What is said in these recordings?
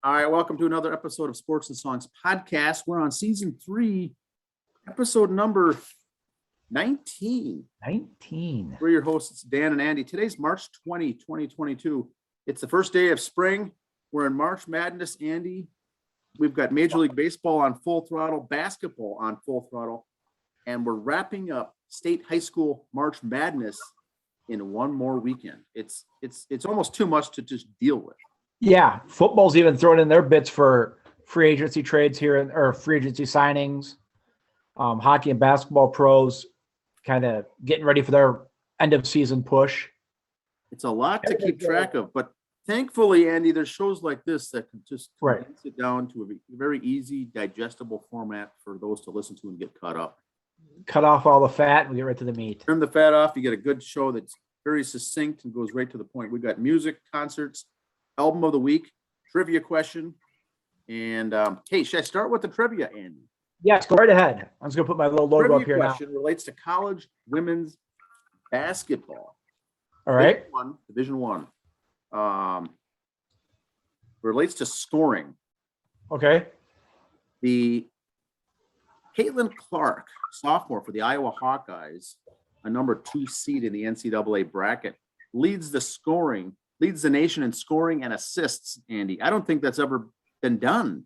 All right, welcome to another episode of Sports and Songs Podcast. We're on season 3, episode number 19. 19. We're your hosts, Dan and Andy. Today's March 20, 2022. It's the first day of spring. We're in March Madness, Andy. We've got Major League Baseball on full throttle, basketball on full throttle, and we're wrapping up state high school March Madness in one more weekend. It's almost too much to just deal with. Yeah, football's even throwing in their bits for free agency trades here, or free agency signings. Hockey and basketball pros kind of getting ready for their end of season push. It's a lot to keep track of, but thankfully, Andy, there's shows like this that can just condense it down to a very easy, digestible format for those to listen to and get caught up. Cut off all the fat and get right to the meat. Trim the fat off. You get a good show that's very succinct and goes right to the point. We've got music, concerts, album of the week, trivia question, and hey, should I start with the trivia, Andy? Yes, go right ahead. I'm just gonna put my little logo Trivia up here question now. relates to college women's basketball. All right. Division One. Relates to scoring. Okay. The Caitlin Clark, sophomore for the Iowa Hawkeyes, a number 2 seed in the NCAA bracket, leads the nation in scoring and assists, Andy. I don't think that's ever been done.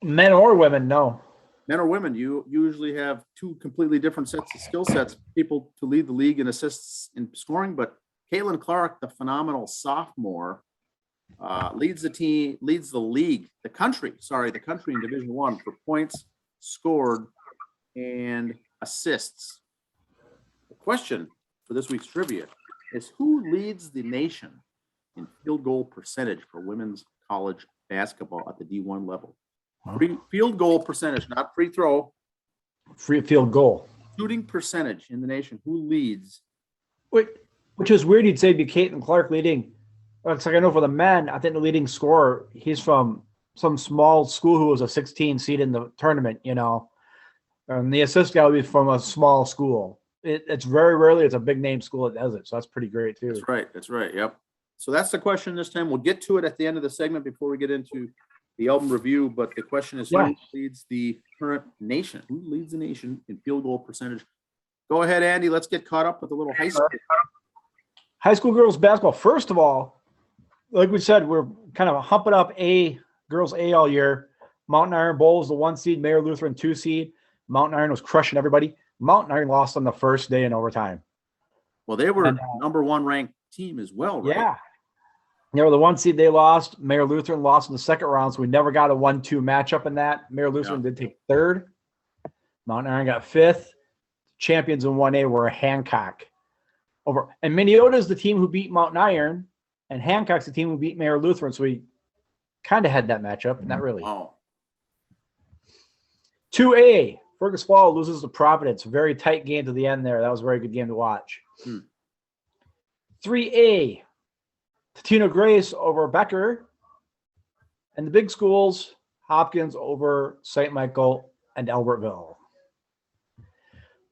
Men or women, no. Men or women, you usually have 2 completely different sets of skill sets, people to lead the league in assists and scoring, but Caitlin Clark, the phenomenal sophomore, leads the country in Division I for points scored and assists. The question for this week's trivia is, who leads the nation in field goal percentage for women's college basketball at the D1 level? Field goal percentage, not free throw. Free field goal. Shooting percentage in the nation. Who leads? Which is weird. You'd say be Caitlin Clark leading. It's like, I know for the men, I think the leading scorer, he's from some small school who was a 16 seed in the tournament, you know. And the assist guy would be from a small school. It's very rarely it's a big name school that does it. So that's pretty great too. That's right. Yep. So that's the question this time. We'll get to it at the end of the segment before we get into the album review. But the question is, who leads the current nation? Who leads the nation in field goal percentage? Go ahead, Andy. Let's get caught up with a little high school girls basketball. First of all, like we said, we're kind of humping up girls A all year. Mountain Iron Bowls, the 1 seed, Mayor Lutheran 2 seed. Mountain Iron was crushing everybody. Mountain Iron lost on the first day in overtime. Well, they were number 1 ranked team as well, right? Yeah. They were the 1 seed. They lost. Mayor Lutheran lost in the second round, so we never got a 1-2 matchup in that. Mayor Lutheran did take 3rd. Mountain Iron got 5th. Champions in 1A were Hancock. And Minneota's the team who beat Mountain Iron, and Hancock's the team who beat Mayor Lutheran, so we kind of had that matchup, not really. Oh. 2A, Fergus Falls loses to Providence. Very tight game to the end there. That was a very good game to watch. 3A, Totino Grace over Becker. And the big schools, Hopkins over St. Michael and Albertville.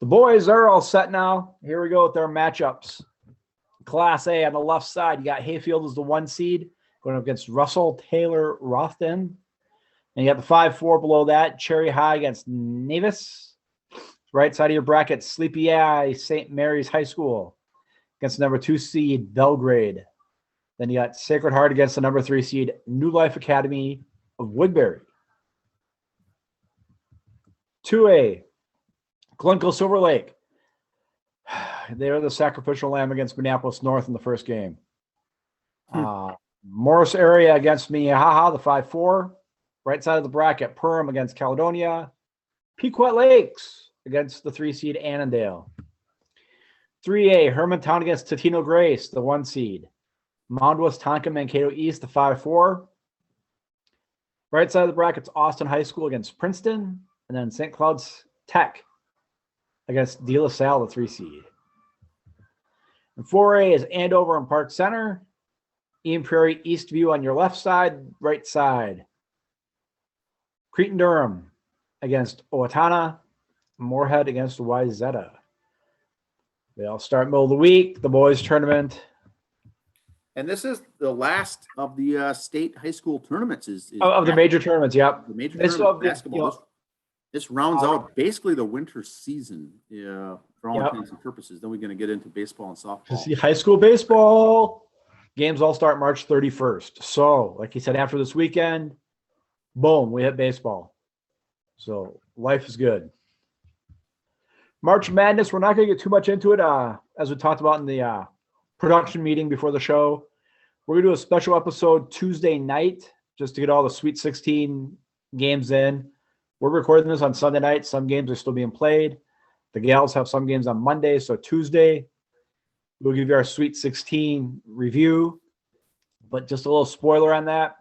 The boys are all set now. Here we go with their matchups. Class A on the left side, you got Hayfield as the 1 seed going up against Russell Taylor Rothden. And you got the 5-4 below that, Cherry High against Nevis. Right side of your bracket, Sleepy Eye St. Mary's High School against the number 2 seed Belgrade. Then you got Sacred Heart against the number 3 seed New Life Academy of Woodbury. 2A, Glencoe Silver Lake. They are the sacrificial lamb against Minneapolis North in the first game. Morris Area against Minnehaha, the 5-4. Right side of the bracket, Perham against Caledonia. Pequot Lakes against the 3 seed Annandale. 3A, Hermantown against Totino Grace, the 1 seed. Mound West-Tonka Mankato East, the 5-4. Right side of the bracket's Austin High School against Princeton. And then St. Cloud's Tech against De La Salle, the 3 seed. And 4A is Andover and Park Center. Ian Prairie, Eastview on your left side, right side. Cretin Durham against Owatonna. Moorhead against Wayzata. They all start middle of the week. The boys tournament And this is the last of the state high school tournaments. Is Of the major tournaments, yep. the major They still tournament have basketball. This rounds out basically the winter season, for all intents and purposes. Then we're going to get into baseball and softball. See, high school baseball games all start March 31st. So, like you said, after this weekend, boom, we hit baseball. So life is good. March Madness, we're not going to get too much into it. As we talked about in the production meeting before the show, we're going to do a special episode Tuesday night just to get all the Sweet 16 games in. We're recording this on Sunday night. Some games are still being played. The gals have some games on Monday. So Tuesday, we'll give you our Sweet 16 review. But just a little spoiler on that.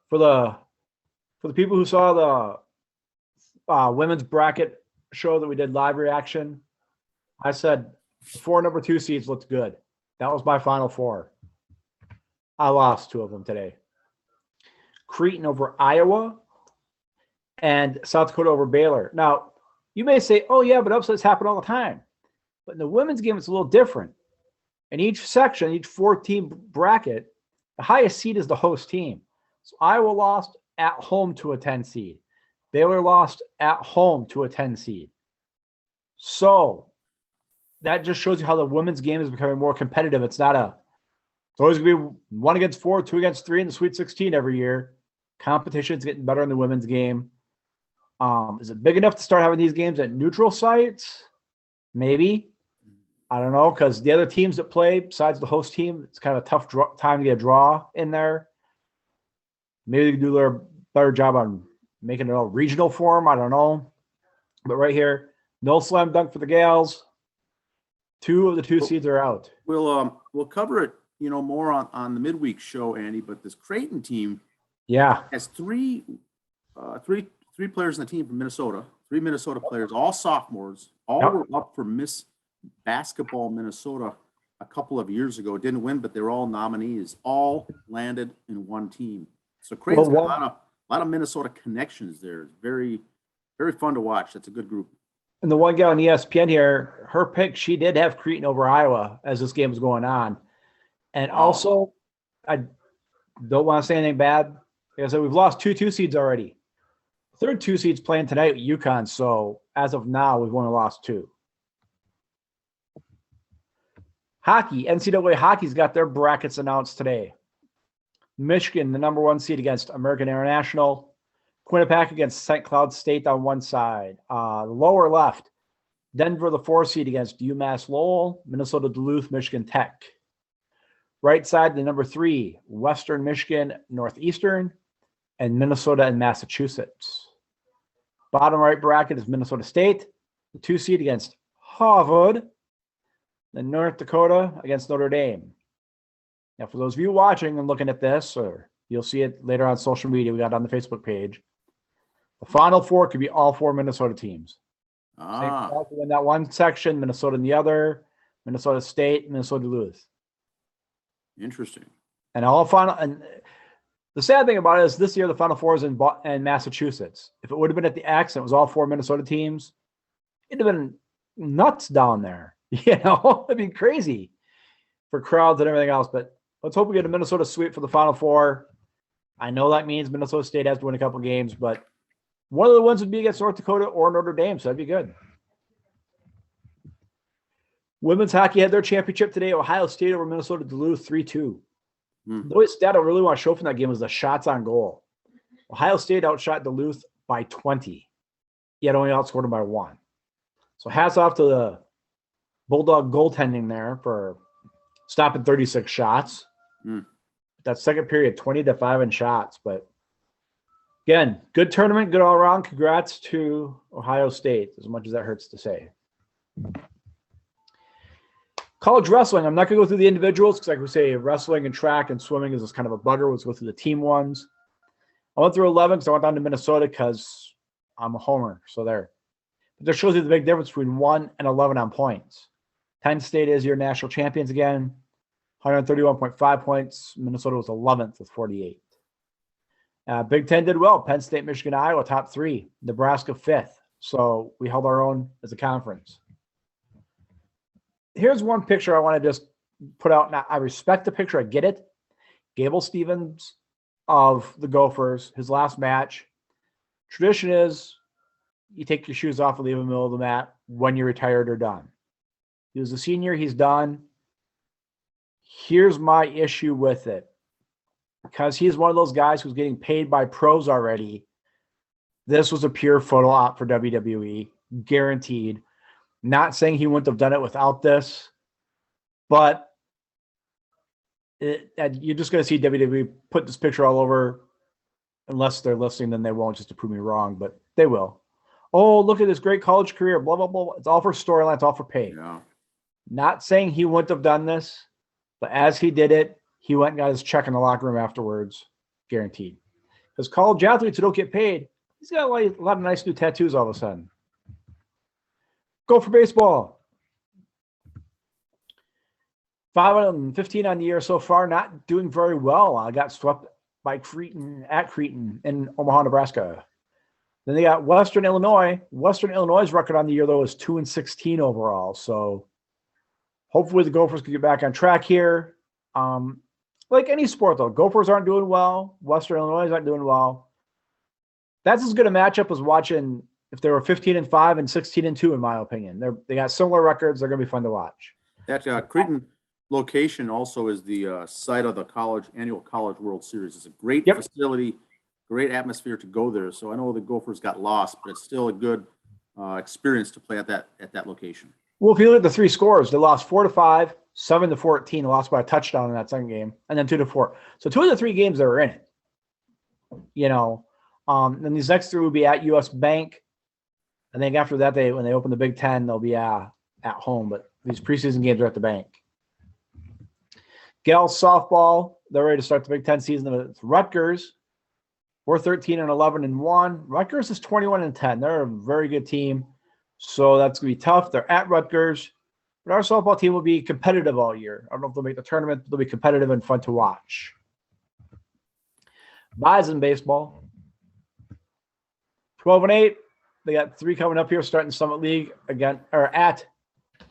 For the people who saw the women's bracket show that we did live reaction, I said 4 number 2 seeds looked good. That was my final 4. I lost 2 of them today. Creighton over Iowa and South Dakota over Baylor. Now, you may say, oh yeah, but upsets happen all the time. But in the women's game, it's a little different. In each section, each 4-team bracket, the highest seed is the host team. So Iowa lost at home to a 10 seed. Baylor lost at home to a 10 seed. So that just shows you how the women's game is becoming more competitive. It's always going to be 1 against 4, 2 against 3 in the Sweet 16 every year. Competition's getting better in the women's game. Is it big enough to start having these games at neutral sites? Maybe. I don't know, because the other teams that play, besides the host team, it's kind of a tough time to get a draw in there. Maybe they can do a better job on making it a regional form. I don't know. But right here, no slam dunk for the gals. 2 of the 2 seeds are out. We'll cover it, more on the midweek show, Andy. But this Creighton team, has three players in the team from Minnesota. 3 Minnesota players, all sophomores. All were up for Miss Basketball Minnesota a couple of years ago. Didn't win, but they're all nominees. All landed in one team. So Creighton's got a lot of Minnesota connections there. It's very, very fun to watch. That's a good group. And the one gal on ESPN here, her pick, she did have Creighton over Iowa as this game was going on. And also, I don't want to say anything bad. Like I said, we've lost 2 seeds already. Third 2 seeds playing tonight with UConn. So as of now, we've only lost 2. Hockey, NCAA hockey's got their brackets announced today. Michigan, the number 1 seed against American International. Quinnipiac against St. Cloud State on one side. The lower left, Denver, the 4 seed against UMass Lowell, Minnesota Duluth, Michigan Tech. Right side, the number 3, Western Michigan, Northeastern, and Minnesota and Massachusetts. Bottom right bracket is Minnesota State, the 2 seed against Harvard, then North Dakota against Notre Dame. Now, for those of you watching and looking at this, or you'll see it later on social media, we got it on the Facebook page. The Final 4 could be all 4 Minnesota teams. St. Cloud in that one section, Minnesota in the other, Minnesota State, Minnesota Duluth. Interesting. And and the sad thing about it is this year the Final 4 is in Massachusetts. If it would have been at the X and it was all 4 Minnesota teams, it'd have been nuts down there. It'd be crazy for crowds and everything else. But let's hope we get a Minnesota sweep for the Final 4. I know that means Minnesota State has to win a couple games, but one of the ones would be against North Dakota or Notre Dame, so that'd be good. Women's hockey had their championship today. Ohio State over Minnesota Duluth 3-2. The only stat I really want to show from that game was the shots on goal. Ohio State outshot Duluth by 20, yet only outscored them by 1. So hats off to the Bulldog goaltending there for stopping 36 shots. That second period, 20-5 in shots. But again, good tournament, good all around. Congrats to Ohio State, as much as that hurts to say. College wrestling, I'm not going to go through the individuals because, like we say, wrestling and track and swimming is kind of a bugger. Let's go through the team ones. I went through 11 because I went down to Minnesota because I'm a homer. So there. But that shows you the big difference between 1 and 11 on points. Penn State is your national champions again, 131.5 points. Minnesota was 11th with 48. Big Ten did well. Penn State, Michigan, Iowa, top 3. Nebraska, 5th. So we held our own as a conference. Here's one picture I want to just put out. Now, I respect the picture. I get it. Gable Steveson of the Gophers, his last match. Tradition is you take your shoes off and leave them in the middle of the mat when you're retired or done. He was a senior. He's done. Here's my issue with it. Because he's one of those guys who's getting paid by pros already. This was a pure photo op for WWE, guaranteed. Not saying he wouldn't have done it without this, but you're just going to see WWE put this picture all over. Unless they're listening, then they won't, just to prove me wrong, but they will. Oh, look at this great college career, blah, blah, blah. It's all for storyline. It's all for pay. Yeah. Not saying he wouldn't have done this, but as he did it, he went and got his check in the locker room afterwards, guaranteed. Because college athletes who don't get paid, he's got a lot of nice new tattoos all of a sudden. Go for baseball. 5-15 on the year so far, not doing very well. I got swept by Cretan in Omaha, Nebraska. Then they got Western Illinois. Western Illinois' record on the year, though, is 2-16 overall. So hopefully the Gophers can get back on track here. Like any sport, though, Gophers aren't doing well. Western Illinois aren't doing well. That's as good a matchup as watching if they were 15-5 and 16-2, in my opinion. They got similar records. They're going to be fun to watch. That Cretan location also is the site of the annual College World Series. It's a great facility, great atmosphere to go there. So I know the Gophers got lost, but it's still a good experience to play at that location. Well, if you look at the three scores, they lost 4-5, 7-14, lost by a touchdown in that second game, and then 2-4. So 2 of the 3 games they were in it. Then these next 3 will be at US Bank. I think after that, when they open the Big Ten, they'll be at home. But these preseason games are at the Bank. Gals softball, they're ready to start the Big Ten season. It's Rutgers. We're 13-11-1. Rutgers is 21-10. They're a very good team. So that's going to be tough. They're at Rutgers. But our softball team will be competitive all year. I don't know if they'll make the tournament, but they'll be competitive and fun to watch. Bison baseball. 12-8. They got 3 coming up here, starting Summit League again, or at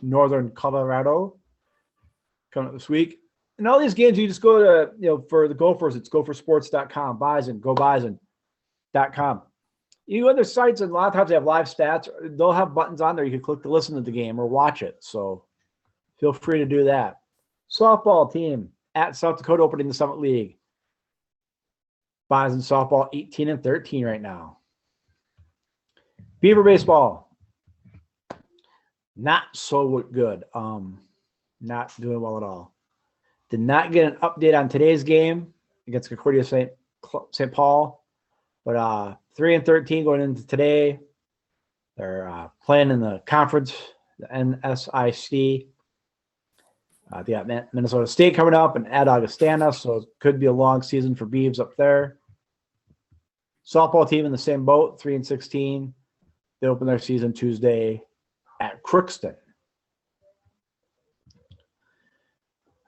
Northern Colorado coming up this week. And all these games, you just go to, for the Gophers, it's gophersports.com, Bison, gobison.com. You go to their sites, and a lot of times they have live stats. They'll have buttons on there. You can click to listen to the game or watch it. So feel free to do that. Softball team at South Dakota opening the Summit League. Bison softball 18-13 right now. Beaver baseball, not so good. Not doing well at all. Did not get an update on today's game against Concordia St. Paul, but 3-13 going into today. They're playing in the conference, the NSIC. They got Minnesota State coming up and at Augustana, so it could be a long season for Beavs up there. Softball team in the same boat, 3-16. They open their season Tuesday at Crookston.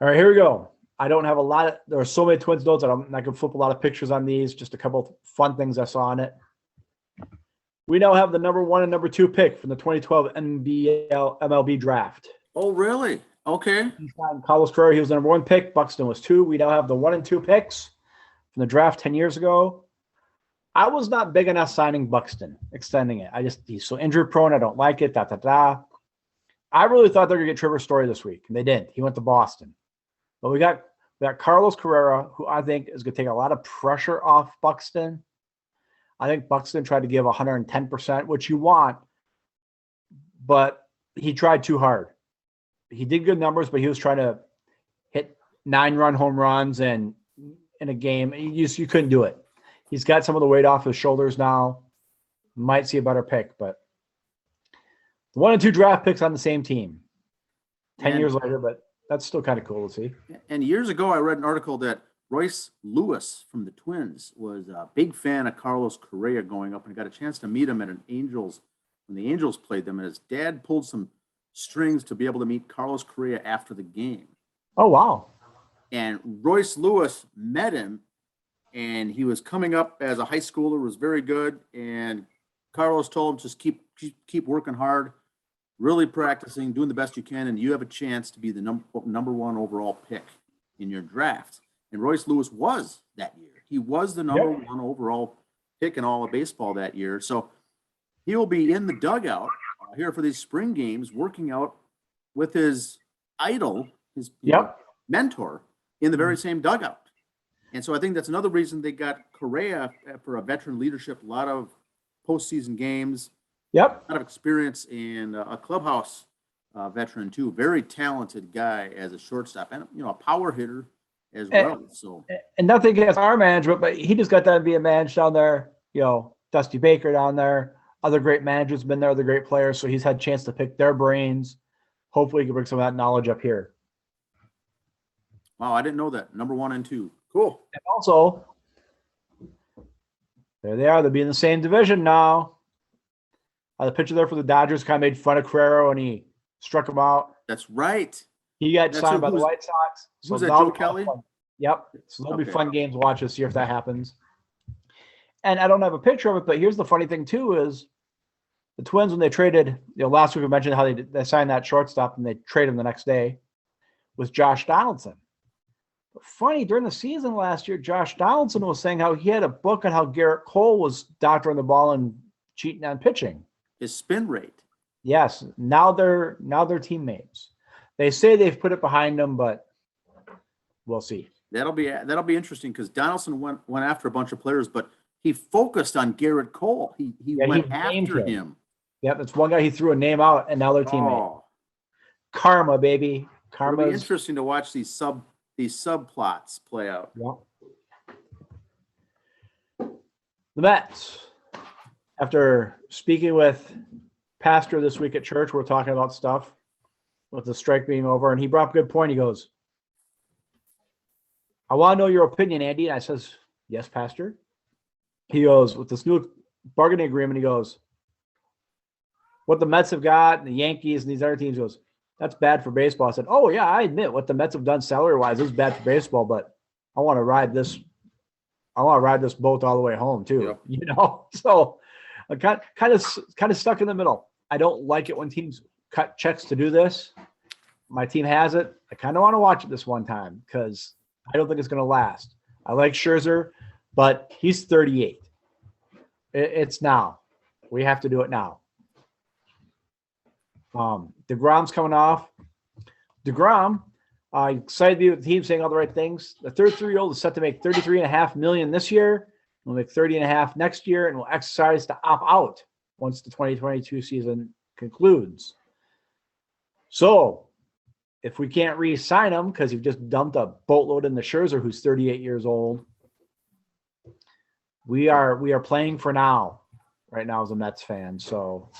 All right, here we go. I don't have a lot of – there are so many Twins notes. I'm not going to flip a lot of pictures on these, just a couple of fun things I saw on it. We now have the number 1 and number 2 pick from the 2012 Nba Mlb Draft. Oh, really? Okay. Carlos Correa, he was the number 1 pick. Buxton was 2. We now have the 1 and 2 picks from the draft 10 years ago. I was not big enough signing Buxton, extending it. He's so injury prone. I don't like it. I really thought they were going to get Trevor Story this week, and they didn't. He went to Boston. But we got Carlos Correa, who I think is going to take a lot of pressure off Buxton. I think Buxton tried to give 110%, which you want, but he tried too hard. He did good numbers, but he was trying to hit 9-run home runs and in a game. You couldn't do it. He's got some of the weight off his shoulders now. Might see a better pick, but the 1 and 2 draft picks on the same team 10 years later, but that's still kind of cool to see. And years ago, I read an article that Royce Lewis from the Twins was a big fan of Carlos Correa going up and got a chance to meet him at when the Angels played them, and his dad pulled some strings to be able to meet Carlos Correa after the game. Oh, wow. And Royce Lewis met him, and he was coming up as a high schooler, was very good, and Carlos told him just keep working hard. really practicing, doing the best you can, and you have a chance to be the number one overall pick in your draft. And Royce Lewis was that year. He was the number one overall pick in all of baseball that year. So he will be in the dugout here for these spring games, working out with his idol, his mentor, in the very same dugout. And so I think that's another reason they got Correa for a veteran leadership, a lot of postseason games, a lot of experience, and a clubhouse veteran too. Very talented guy as a shortstop, and a power hitter as well. So, and nothing against our management, but he just got to be a manager down there. Dusty Baker down there, other great managers been there, other great players. So he's had a chance to pick their brains. Hopefully, he can bring some of that knowledge up here. Wow, I didn't know that. Number 1 and 2, cool. And also, there they are. They'll be in the same division now. The pitcher there for the Dodgers kind of made fun of Correa when he struck him out. That's right. He got signed by the White Sox. So who's that, Joe Kelly? Yep. So there'll be fun games to watch this year if that happens. And I don't have a picture of it, but here's the funny thing too is the Twins, when they traded, last week we mentioned how they signed that shortstop and they traded him the next day, was Josh Donaldson. But funny, during the season last year, Josh Donaldson was saying how he had a book on how Garrett Cole was doctoring the ball and cheating on pitching. His spin rate. Yes. Now they're teammates. They say they've put it behind them, but we'll see. That'll be interesting because Donaldson went after a bunch of players, but he focused on Garrett Cole. He went after him. Yep, it's one guy he threw a name out, and now they're teammates. Oh. Karma, baby. Karma. It'll be interesting to watch these subplots play out. Yep. The Mets. After speaking with Pastor this week at church, we're talking about stuff with the strike being over, and he brought up a good point. He goes, I want to know your opinion, Andy. And I says, yes, Pastor. He goes, with this new bargaining agreement, he goes, what the Mets have got and the Yankees and these other teams, goes, that's bad for baseball. I said, oh, yeah, I admit what the Mets have done salary-wise is bad for baseball, but I want to ride this boat all the way home too. Yep. So I'm kind of stuck in the middle. I don't like it when teams cut checks to do this. My team has it. I kind of want to watch it this one time because I don't think it's going to last. I like Scherzer, but he's 38. It's now. We have to do it now. DeGrom's coming off. DeGrom, excited to be with the team, saying all the right things. The 33-year-old is set to make $33.5 million this year. We'll make $30.5 million next year, and will exercise to opt out once the 2022 season concludes. So, if we can't re-sign him because you've just dumped a boatload in the Scherzer, who's 38 years old, we are playing for now right now as a Mets fan. So,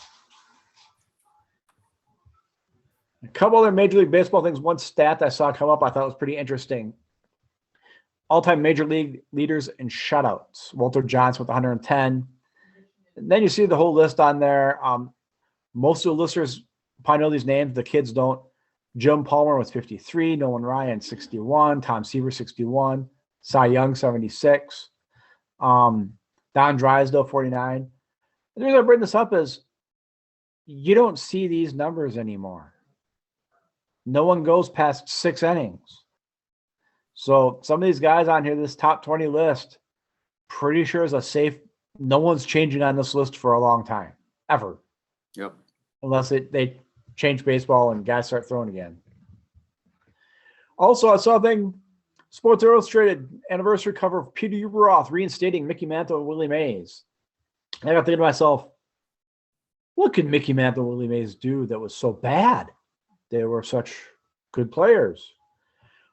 a couple other Major League Baseball things. One stat I saw come up I thought was pretty interesting. All-time Major League leaders in shutouts. Walter Johnson with 110. And then you see the whole list on there. Most of the listeners probably know these names. The kids don't. Jim Palmer with 53. Nolan Ryan, 61. Tom Seaver, 61. Cy Young, 76. Don Drysdale, 49. And the reason I bring this up is you don't see these numbers anymore. No one goes past 6 innings. So some of these guys on here, this top 20 list, pretty sure is a safe. No one's changing on this list for a long time, ever. Yep. Unless they change baseball and guys start throwing again. Also, I saw a thing, Sports Illustrated anniversary cover of Peter Ueberroth reinstating Mickey Mantle and Willie Mays. And I got thinking to myself, what could Mickey Mantle and Willie Mays do that was so bad? They were such good players.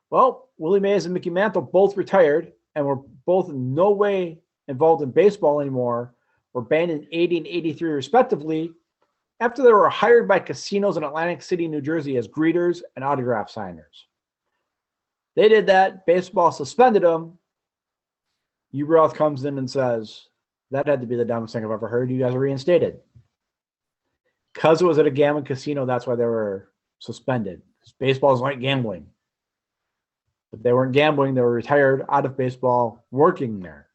Well, Willie Mays and Mickey Mantle both retired and were both in no way involved in baseball anymore, were banned in 80 and 83 respectively, after they were hired by casinos in Atlantic City, New Jersey as greeters and autograph signers. They did that. Baseball suspended them. Ueberroth comes in and says, that had to be the dumbest thing I've ever heard. You guys are reinstated. Because it was at a gambling casino, that's why they were suspended. Baseball is like gambling. But they weren't gambling. They were retired out of baseball, working there.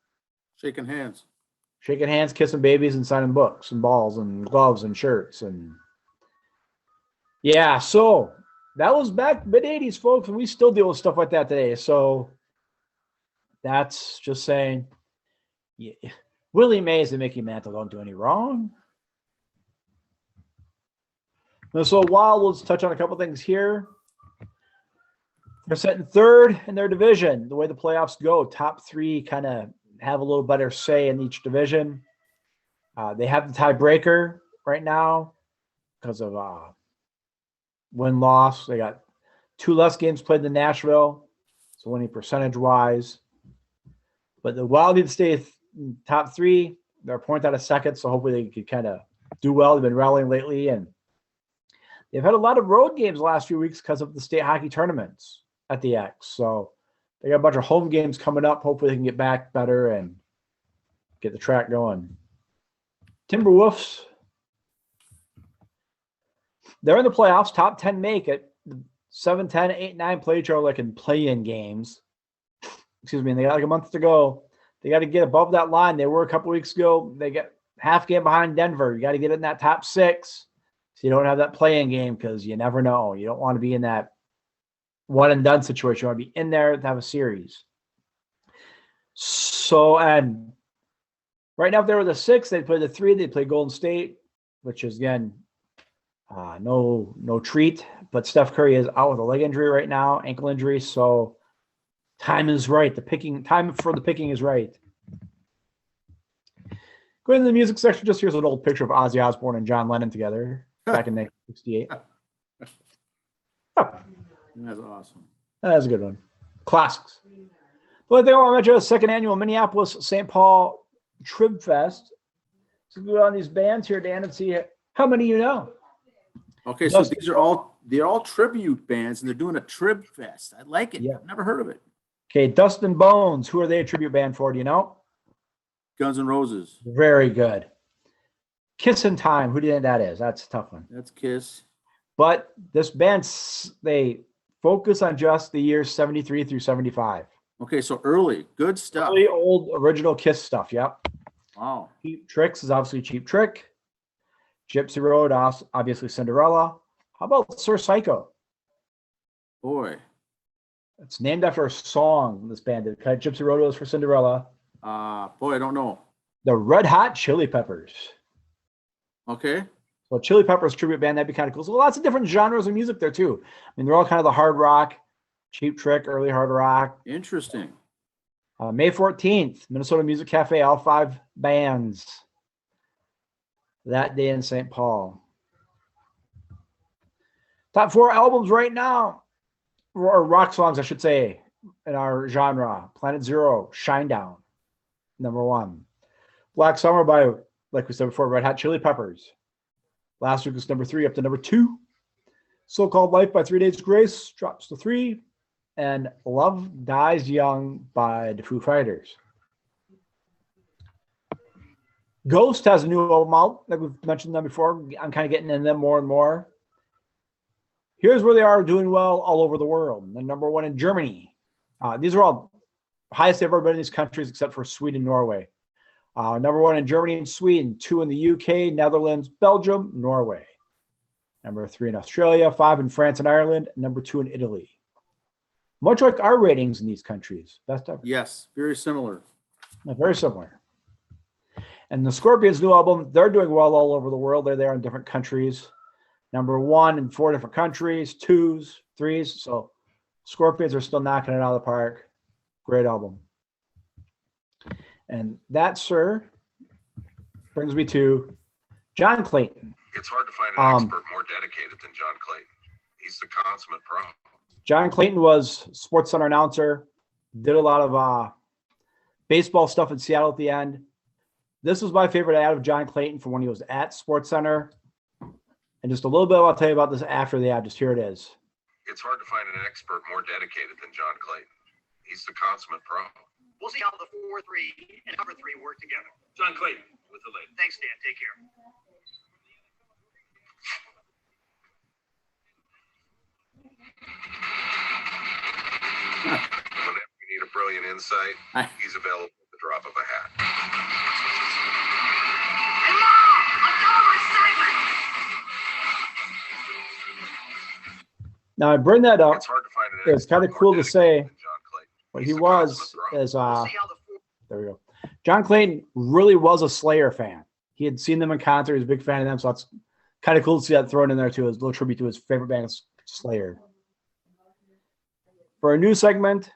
Shaking hands, kissing babies, and signing books and balls and gloves and shirts. And Yeah, so that was back mid-'80s, folks, and we still deal with stuff like that today. So that's just saying, yeah, Willie Mays and Mickey Mantle don't do any wrong. And so while let's touch on a couple things here. They're sitting third in their division. The way the playoffs go, top three kind of have a little better say in each division. They have the tiebreaker right now because of win-loss. They got 2 less games played than Nashville, so winning percentage-wise. But the Wild need to stay top 3. They're a point out of second, so hopefully they could kind of do well. They've been rallying lately, and they've had a lot of road games the last few weeks because of the state hockey tournaments at the X. So they got a bunch of home games coming up. Hopefully they can get back better and get the track going. Timberwolves, they're in the playoffs. Top 10 make it. 7, 10, 8, 9 play each other like in play-in games. Excuse me. And they got like a month to go. They got to get above that line. They were a couple weeks ago. They got half game behind Denver. You got to get in that top 6 so you don't have that play-in game because you never know. You don't want to be in that one-and-done situation. You want to be in there to have a series. So, and right now, if they were the 6, they'd play the 3. They'd play Golden State, which is, again, no treat. But Steph Curry is out with a leg injury right now, ankle injury. So time is right. Time for the picking is right. Going to the music section, just here's an old picture of Ozzy Osbourne and John Lennon together back in 1968. That's awesome. That's a good one. Classics. But they want to mention a second annual Minneapolis St. Paul Trib Fest. So go on these bands here, Dan, and see how many you know. Okay, so they're all tribute bands, and they're doing a Trib Fest. I like it. Yeah. I've never heard of it. Okay, Dust and Bones. Who are they a tribute band for? Do you know? Guns N' Roses. Very good. Kissin' Time. Who do you think that is? That's a tough one. That's Kiss. But this band, they focus on just the years 73 through 75. Okay, so early. Good stuff. Early old original Kiss stuff. Yep. Wow. Cheap Tricks is obviously Cheap Trick. Gypsy Road, obviously Cinderella. How about Sir Psycho? Boy. It's named after a song this band did. Gypsy Road was for Cinderella. Boy, I don't know. The Red Hot Chili Peppers. Okay. So Chili Peppers tribute band, that'd be kind of cool. So lots of different genres of music there too. I mean, they're all kind of the hard rock, Cheap Trick, early hard rock. Interesting. May 14th, Minnesota Music Cafe, all 5 bands. That day in St. Paul. Top 4 albums right now, or rock songs, I should say, in our genre. Planet Zero, Shinedown, number 1. Black Summer by, like we said before, Red Hot Chili Peppers. Last week was number 3 up to number 2. So-Called Life by 3 Days Grace drops to 3. And Love Dies Young by the Foo Fighters. Ghost has a new album out, like we've mentioned them before. I'm kind of getting in them more and more. Here's where they are doing well all over the world. The number 1 in Germany. These are all highest they've ever been in these countries except for Sweden, Norway. Number 1 in Germany and Sweden. 2 in the UK, Netherlands, Belgium, Norway. Number 3 in Australia. 5 in France and Ireland. Number 2 in Italy. Much like our ratings in these countries. Best ever. Yes, very similar. Very similar. And the Scorpions' new album, they're doing well all over the world. They're there in different countries. Number 1 in 4 different countries, 2s, 3s. So Scorpions are still knocking it out of the park. Great album. And that, sir, brings me to John Clayton. It's hard to find an expert more dedicated than John Clayton. He's the consummate pro. John Clayton was SportsCenter announcer, did a lot of baseball stuff in Seattle at the end. This was my favorite ad of John Clayton from when he was at SportsCenter. And just a little bit, I'll tell you about this after the ad. Just here it is. It's hard to find an expert more dedicated than John Clayton. He's the consummate pro. We'll see how the 4-3 and cover 3 work together. John Clayton with the lead. Thanks, Dan. Take care. Whenever you need a brilliant insight, he's available at the drop of a hat. Hey, Mom! I'm done with my segment! Now I bring that up. It's hard to find an It's kind of expert cool more to say dedicated than John Clayton. what He's he the was consummate thrower. is We'll see how the four there we go. John Clayton really was a Slayer fan. He had seen them in concert. He was a big fan of them, so that's kind of cool to see that thrown in there too, as a little tribute to his favorite band, Slayer. For a new segment,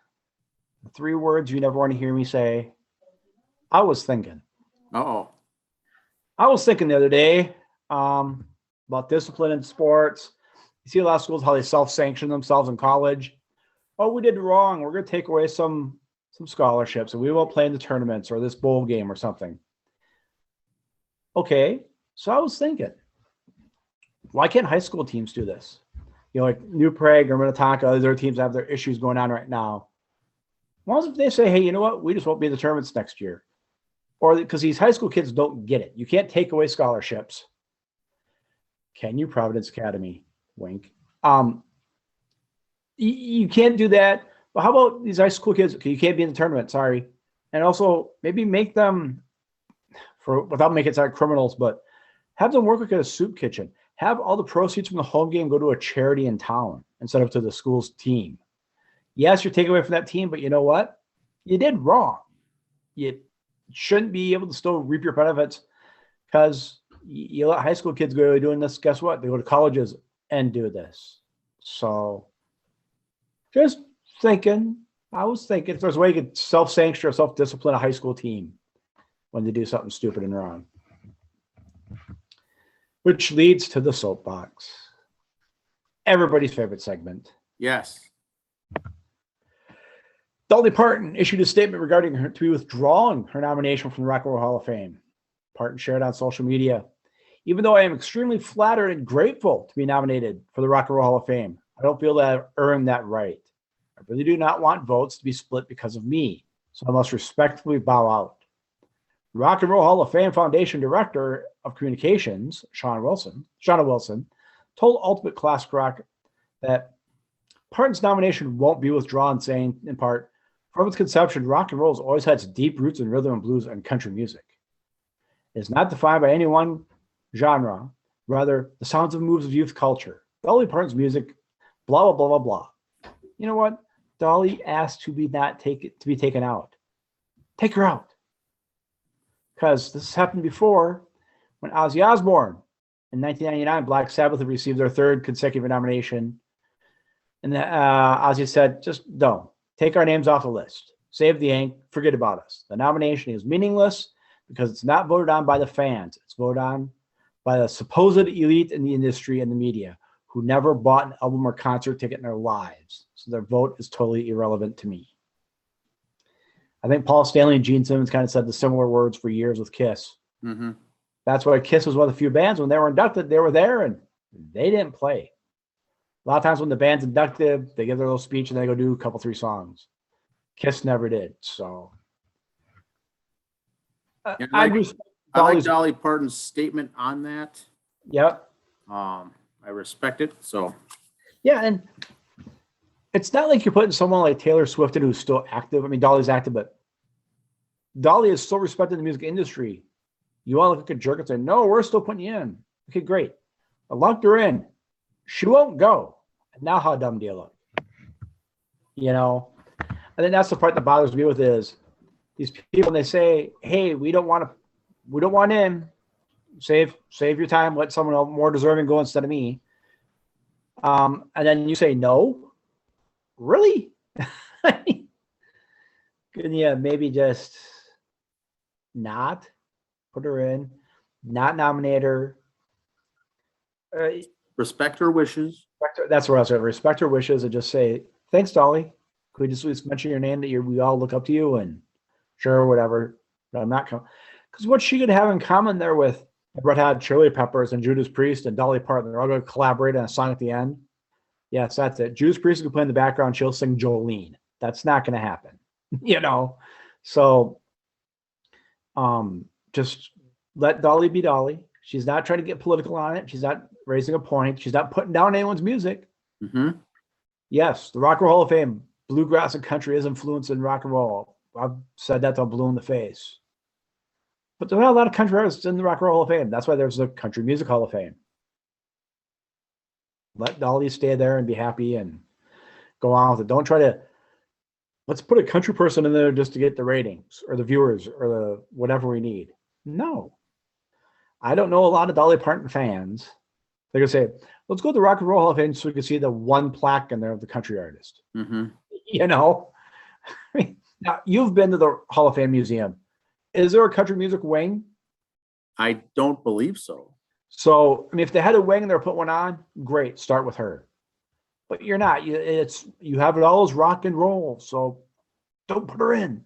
3 words you never want to hear me say. I was thinking. Uh-oh. I was thinking the other day about discipline in sports. You see a lot of schools how they self-sanction themselves in college. Oh, we did wrong. We're going to take away some scholarships and we won't play in the tournaments or this bowl game or something. Okay, so I was thinking, why can't high school teams do this? You know, like New Prague or Minnetonka, other teams have their issues going on right now. What if they say, hey, you know what? We just won't be in the tournaments next year. Or because these high school kids don't get it. You can't take away scholarships. Can you, Providence Academy? Wink. You can't do that. But how about these high school kids? Okay, you can't be in the tournament. Sorry. And also maybe make them, without making it sound like criminals, but have them work like at a soup kitchen. Have all the proceeds from the home game go to a charity in town instead of to the school's team. Yes, you're taking away from that team, but you know what? You did wrong. You shouldn't be able to still reap your benefits because you let high school kids go doing this. Guess what? They go to colleges and do this. So just thinking, I was thinking if there's a way you could self-sanction or self-discipline a high school team when they do something stupid and wrong. Which leads to the soapbox. Everybody's favorite segment. Yes. Dolly Parton issued a statement regarding her to be withdrawing her nomination from the Rock and Roll Hall of Fame. Parton shared on social media, even though I am extremely flattered and grateful to be nominated for the Rock and Roll Hall of Fame, I don't feel that I've earned that right. I really do not want votes to be split because of me, so I must respectfully bow out. Rock and Roll Hall of Fame Foundation Director of Communications, Shauna Wilson, told Ultimate Classic Rock that Parton's nomination won't be withdrawn, saying, in part, from its conception, rock and roll has always had its deep roots in rhythm and blues and country music. It is not defined by any one genre, rather the sounds and moves of youth culture. Dolly Parton's music, blah, blah, blah, blah, blah. You know what? Dolly asked to be taken out. Take her out. Because this has happened before when Ozzy Osbourne in 1999, Black Sabbath had received their 3rd consecutive nomination. And Ozzy said, just don't. Take our names off the list. Save the ink. Forget about us. The nomination is meaningless because it's not voted on by the fans. It's voted on by the supposed elite in the industry and the media who never bought an album or concert ticket in their lives. So their vote is totally irrelevant to me. I think Paul Stanley and Gene Simmons kind of said the similar words for years with Kiss. Mm-hmm. That's why Kiss was one of the few bands when they were inducted, they were there and they didn't play. A lot of times when the band's inducted, they give their little speech and they go do a couple, 3 songs. Kiss never did. So Yeah, I like Dolly Parton's statement on that. Yep. I respect it. So Yeah, and it's not like you're putting someone like Taylor Swift in who's still active. I mean, Dolly's active, but Dolly is still respected in the music industry. You want to look at a jerk and say, no, we're still putting you in. Okay, great. I locked her in. She won't go. Now how dumb do you look? You know? I think that's the part that bothers me with is these people, when they say, hey, we don't want in. Save your time. Let someone more deserving go instead of me. And then you say no. Really? Yeah, maybe just not put her in, not nominate her. respect her wishes. That's where I was going to respect her wishes and just say, thanks, Dolly. Could we just at least mention your name that we all look up to you and sure, whatever. But I'm not coming. Because what she could have in common there with Red Hot Chili Peppers and Judas Priest and Dolly Parton, they're all going to collaborate on a song at the end. Yes, that's it. Judas Priest can play in the background. She'll sing Jolene. That's not going to happen, you know? So just let Dolly be Dolly. She's not trying to get political on it. She's not raising a point. She's not putting down anyone's music. Mm-hmm. Yes, the Rock and Roll Hall of Fame, bluegrass and country is influenced in rock and roll. I've said that till blue in the face. But there are a lot of country artists in the Rock and Roll Hall of Fame. That's why there's the Country Music Hall of Fame. Let Dolly stay there and be happy and go on with it. Don't try to, let's put a country person in there just to get the ratings or the viewers or the whatever we need. No. I don't know a lot of Dolly Parton fans. They're going to say, let's go to the Rock and Roll Hall of Fame so we can see the one plaque in there of the country artist. Mm-hmm. You know? Now, you've been to the Hall of Fame Museum. Is there a country music wing? I don't believe so. So, I mean, if they had a wing and they're put one on, great, start with her. But you're not. You have it all as rock and roll, so don't put her in.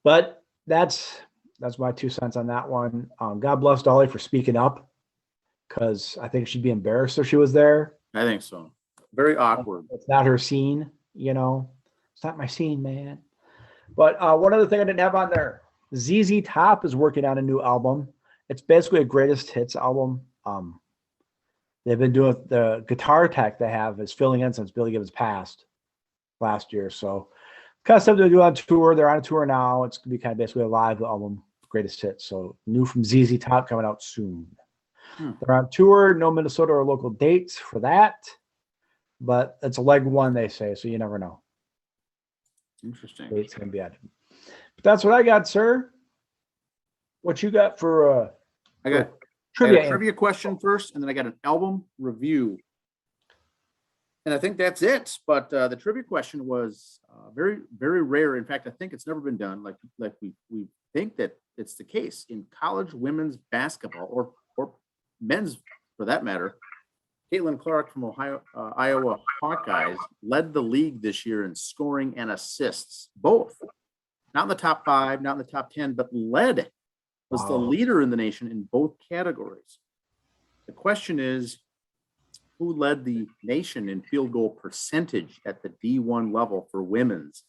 But that's my 2 cents on that one. God bless Dolly for speaking up, because I think she'd be embarrassed if she was there. I think so. Very awkward. It's not her scene, you know. It's not my scene, man. But one other thing I didn't have on there, ZZ Top is working on a new album. It's basically a greatest hits album. They've been doing the guitar tech they have is filling in since Billy Gibbons passed last year. So kind of stuff they do on tour. They're on a tour now. It's going to be kind of basically a live album, greatest hits. So new from ZZ Top coming out soon. They're on tour. No Minnesota or local dates for that. But it's a leg one, they say. So you never know. Interesting. Date's going to be added. But that's what I got, sir. What you got for I got trivia? a trivia question first, and then I got an album review. And I think that's it. But the trivia question was very, very rare. In fact, I think it's never been done. Like we think that it's the case in college women's basketball or men's for that matter. Caitlin Clark from Iowa Hawkeyes led the league this year in scoring and assists, both. Not in the top 5, not in the top 10, but was the leader in the nation in both categories. The question is, who led the nation in field goal percentage at the D1 level for women's?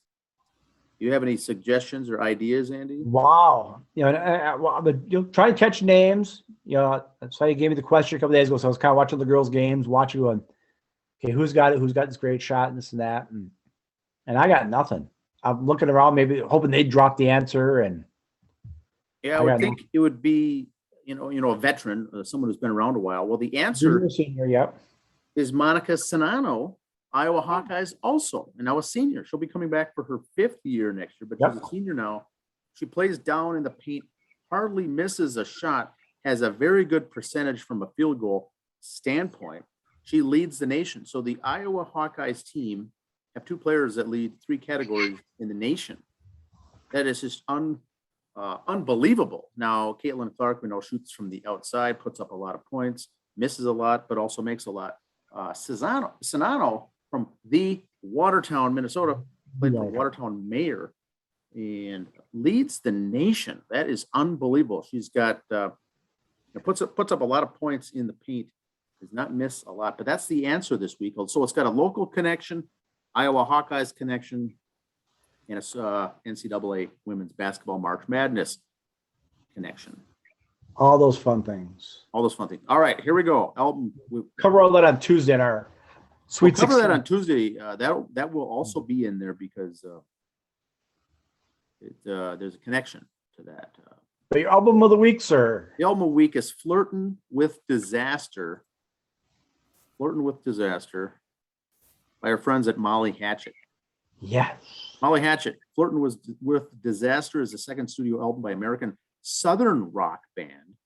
Do you have any suggestions or ideas, Andy? Wow. You know, you'll try to catch names. You know, that's why you gave me the question a couple days ago. So I was kind of watching the girls' games, watching going, okay, who's got it? Who's got this great shot and this and that? And I got nothing. I'm looking around, maybe hoping they'd drop the answer. And yeah, I would think it would be, you know, a veteran, someone who's been around a while. Well, the answer senior, yep, is Monica Sanano, Iowa Hawkeyes also, and now a senior. She'll be coming back for her 5th year next year, but she's a senior now. She plays down in the paint, hardly misses a shot, has a very good percentage from a field goal standpoint. She leads the nation. So the Iowa Hawkeyes team have 2 players that lead 3 categories in the nation. That is just unbelievable. Now, Caitlin Clark, we know, shoots from the outside, puts up a lot of points, misses a lot, but also makes a lot. Sanano from the Watertown, Minnesota, played for Watertown Mayor and leads the nation. That is unbelievable. She's got puts up a lot of points in the paint. Does not miss a lot, but that's the answer this week. So it's got a local connection, Iowa Hawkeyes connection, and a NCAA women's basketball March Madness connection. all those fun things. All right, here we go. Album. We'll cover all that on Tuesday in our Sweet 16. We'll cover that on Tuesday. That will also be in there because there's a connection to that. The album of the week, sir. The album of the week is "Flirtin' with Disaster." "Flirtin' with Disaster" by our friends at Molly Hatchet. Yes. Molly Hatchet, "Flirtin' with Disaster" is the second studio album by American Southern rock band.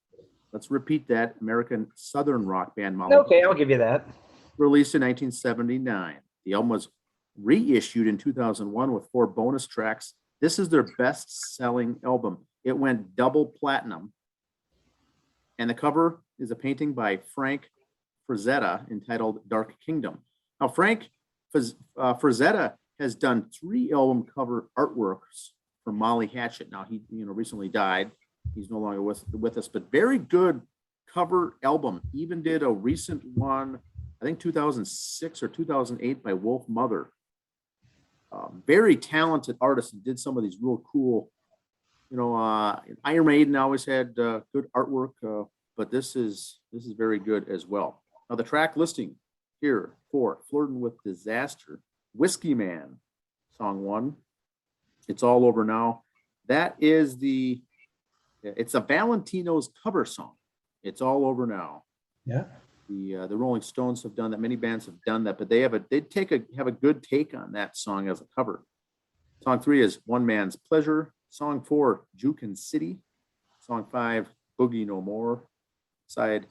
Let's repeat that. American Southern rock band Molly Okay, Hatchet. I'll give you that. Released in 1979. The album was reissued in 2001 with 4 bonus tracks. This is their best-selling album. It went double platinum. And the cover is a painting by Frank Frazetta entitled "Dark Kingdom." Now, Frank Frazetta has done 3 album cover artworks for Molly Hatchet. Now, he recently died. He's no longer with us, but very good cover album. Even did a recent one, I think 2006 or 2008 by Wolf Mother. Very talented artist and did some of these real cool, Iron Maiden always had good artwork, but this is very good as well. Now the track listing here for "Flirtin' with Disaster": Whiskey Man, song 1. "It's All Over Now." That is it's a Valentino's cover song. "It's All Over Now." Yeah. The Rolling Stones have done that. Many bands have done that, but they have a good take on that song as a cover. Song 3 is One Man's Pleasure. Song 4, Jukin City. Song 5, Boogie No More. Side.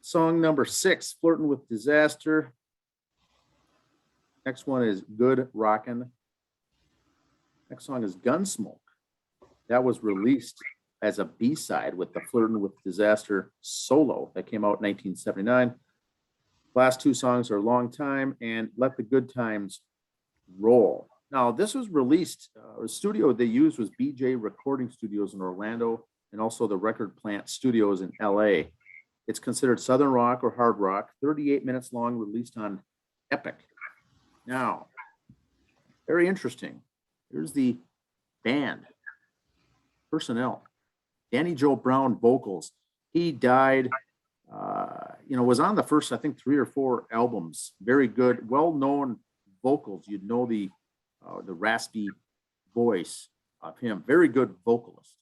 Song number 6, Flirtin' with Disaster. Next one is Good Rockin'. Next song is Gunsmoke. That was released as a B-side with the Flirtin' with Disaster solo that came out in 1979. Last 2 songs are Long Time and Let the Good Times Roll. Now, this was released, the studio they used was BJ Recording Studios in Orlando and also the Record Plant Studios in LA. It's considered Southern rock or hard rock, 38 minutes long, released on Epic. Now, very interesting. Here's the band personnel. Danny Joe Brown vocals. He died, was on the first, I think, 3 or 4 albums. Very good, well-known vocals. You'd know the raspy voice of him. Very good vocalist.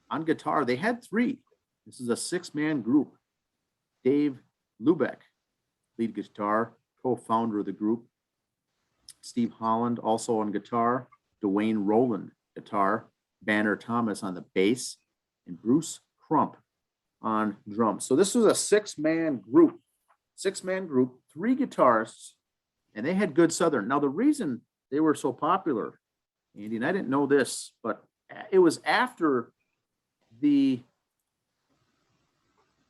On guitar, they had 3. This is a 6-man group. Dave Lubeck, lead guitar, co-founder of the group. Steve Holland, also on guitar. Dwayne Rowland, guitar. Banner Thomas on the bass. And Bruce Crump on drums. So this was a 6-man group. 6-man group, 3 guitarists, and they had good Southern. Now, the reason they were so popular, Andy, and I didn't know this, but it was after the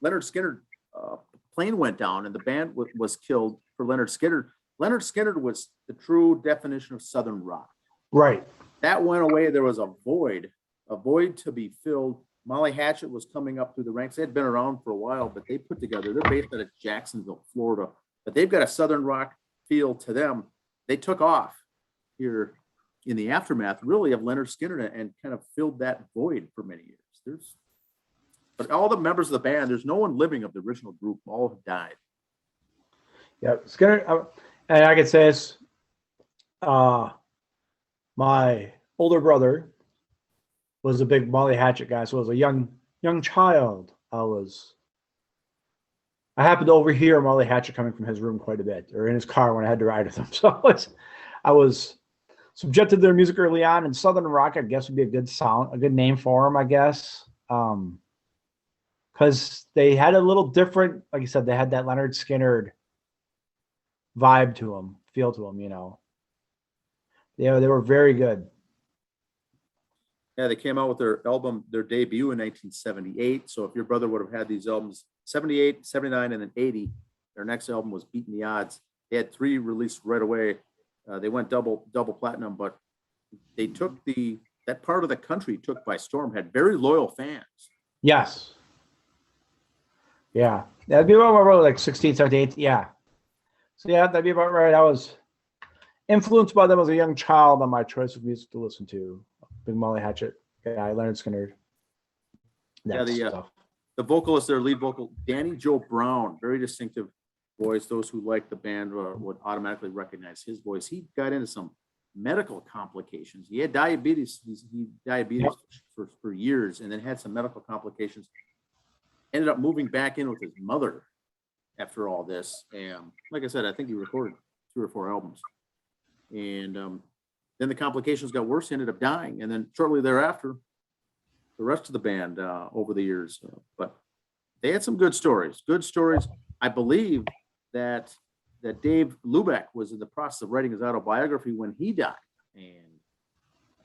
Leonard Skinner plane went down and the band was killed for Leonard Skinner. Leonard Skinner was the true definition of Southern rock. Right. That went away. There was a void to be filled. Molly Hatchet was coming up through the ranks. They had been around for a while, but they put together, they're based out of Jacksonville, Florida, but they've got a Southern rock feel to them. They took off here in the aftermath, really, of Leonard Skinner and kind of filled that void for many years. But all the members of the band, there's no one living of the original group. All have died. Yeah, Skinner, and I could say this, my older brother was a big Molly Hatchet guy, so as a young child, I happened to overhear Molly Hatchet coming from his room quite a bit, or in his car when I had to ride with him. So I was subjected to their music early on, and Southern rock, I guess, would be a good name for them, I guess, because they had a little different, like you said, they had that Leonard Skinner vibe to them, feel to them, they were very good. Yeah, they came out with their debut in 1978. So if your brother would have had these albums, 78, 79, and then 80, their next album was Beating the Odds. They had 3 released right away. They went double platinum, but they took that part of the country took by storm, had very loyal fans. Yes. Yeah. That'd be about right, like 16, 17, 18. Yeah. So yeah, that'd be about right. I was influenced by them as a young child on my choice of music to listen to. Big Molly Hatchet guy, Leonard Skinner. The vocalist, their lead vocal, Danny Joe Brown, very distinctive voice. Those who like the band would automatically recognize his voice. He got into some medical complications. He had diabetes. For years, and then had some medical complications. Ended up moving back in with his mother after all this. And like I said, I think he recorded 3 or 4 albums. And then the complications got worse. He ended up dying. And then shortly thereafter, the rest of the band over the years. But they had some good stories. I believe that Dave Lubeck was in the process of writing his autobiography when he died. And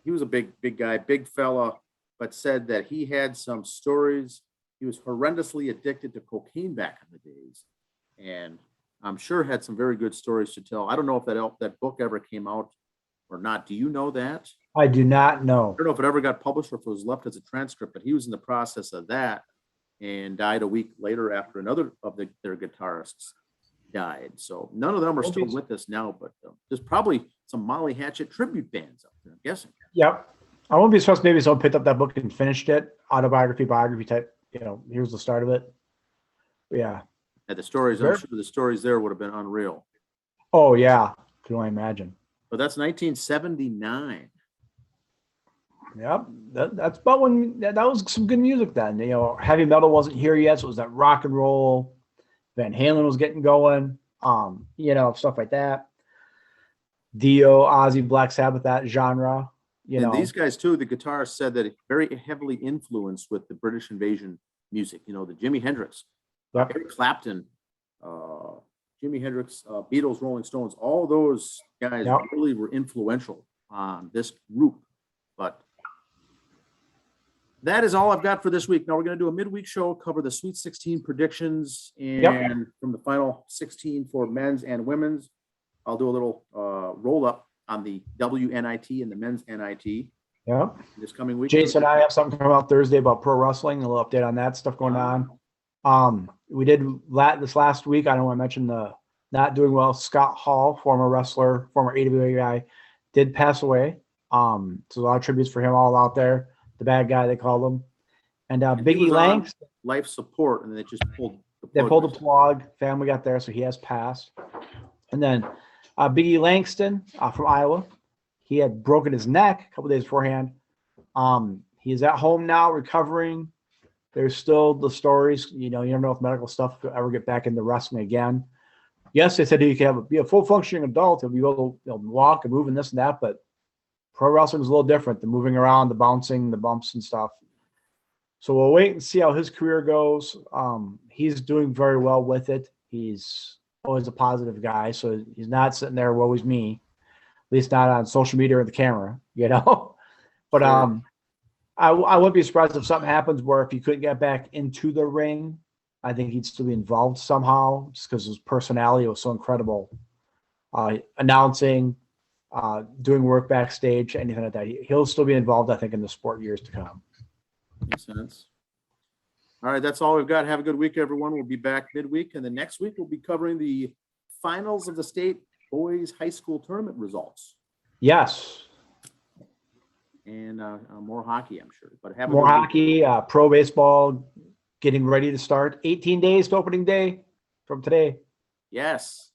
he was a big guy, big fella, but said that he had some stories. He was horrendously addicted to cocaine back in the days. And I'm sure had some very good stories to tell. I don't know if that book ever came out or not. Do you know that? I do not know. I don't know if it ever got published or if it was left as a transcript, but he was in the process of that and died a week later after another of their guitarists died. So none of them are still with us now, but there's probably some Molly Hatchet tribute bands out there, I'm guessing. Yep. I won't be surprised maybe someone picked up that book and finished it, biography type, here's the start of it. But yeah. And the stories, I'm sure the stories there would have been unreal. Oh, yeah. Can only imagine. But that's 1979. Yep. That's about when that was some good music then. Heavy metal wasn't here yet, so it was that rock and roll. Van Halen was getting going. Stuff like that. Dio, Ozzy, Black Sabbath, that genre. And these guys too, the guitarist said that it's very heavily influenced with the British invasion music. The Jimi Hendrix, Yep. Eric Clapton, Jimi Hendrix, Beatles, Rolling Stones, all those guys Yep. really were influential on this group. But that is all I've got for this week. Now we're going to do a midweek show, cover the Sweet 16 predictions, and from the final 16 for men's and women's. I'll do a little roll up on the WNIT and the men's NIT Yeah. this coming week. Jason and I have something coming out Thursday about pro wrestling, a little update on that stuff going on. We did this last week. I don't want to mention the not doing well. Scott Hall, former wrestler, former AWA guy, did pass away. So a lot of tributes for him all out there. The bad guy, they called him. And And he Biggie was on Langston, life support, and they just pulled the they plug. pulled the plug. Family got there, so he has passed. And then Biggie Langston from Iowa, he had broken his neck a couple days beforehand. He is at home now recovering. There's still the stories, you never know if medical stuff will ever get back into wrestling again. Yes, they said he could be a full functioning adult. He'll be able to walk and move and this and that, but pro wrestling is a little different. The moving around, the bouncing, the bumps and stuff. So we'll wait and see how his career goes. He's doing very well with it. He's always a positive guy, so he's not sitting there, woe is me, at least not on social media or the camera, But Sure. I wouldn't be surprised if something happens where if he couldn't get back into the ring, I think he'd still be involved somehow just because his personality was so incredible. Announcing, doing work backstage, anything like that. He'll still be involved, I think, in the sport years to come. Makes sense. All right, that's all we've got. Have a good week, everyone. We'll be back midweek, and then next week we'll be covering the finals of the state boys high school tournament results Yes. and more hockey, I'm sure. But have a More good week. hockey, pro baseball getting ready to start. 18 days to opening day from today. Yes.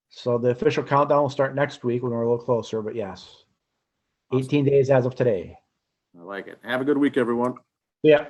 So the official countdown will start next week when we're a little closer, but yes. Awesome. 18 days as of today. I like it. Have a good week, everyone. Yeah.